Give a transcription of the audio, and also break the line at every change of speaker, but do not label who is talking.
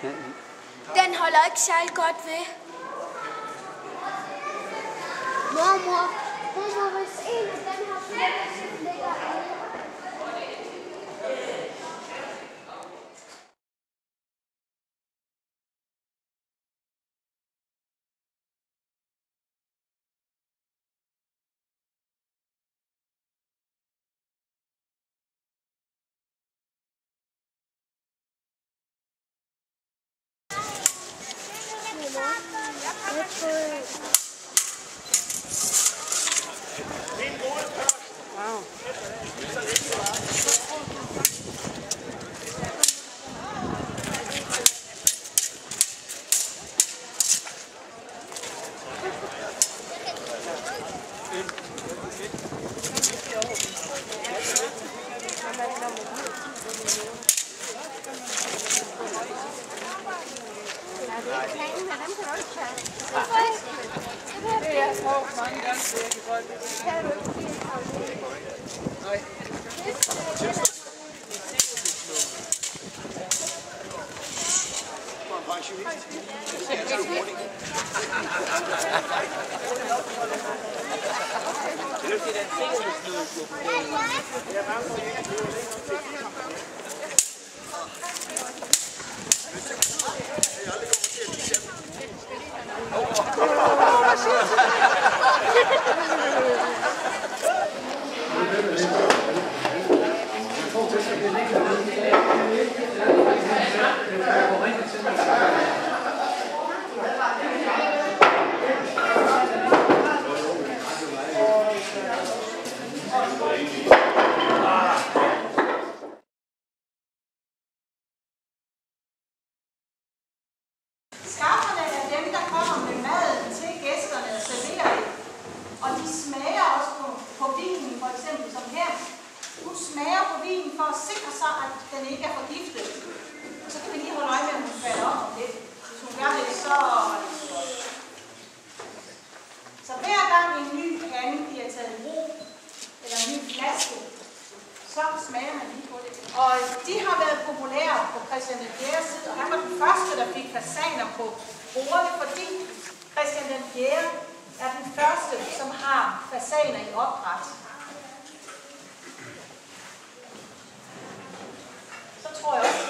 Den holder ikke særlig godt ved. Mormor, hvis en af dem har flettet, så ligger alle. Wow.
Skafferne er dem, der kommer med maden til gæsterne og serverer det. Og de smager også på vinen, for eksempel som her. Hun smager på vinen for at sikre sig, at den ikke er forgiftet. Og så kan vi lige holde øje med, at hun falder om det. Hvis hun gør det, så hver gang en ny pande bliver taget i brug, eller en ny flaske, så smager man lige på det. Og de har været populære på Christian den 4. tid, og han var den første, der fik fasaner på bordene, fordi Christian den 4. er den første, som har fasaner i opdræt. Så tror jeg også,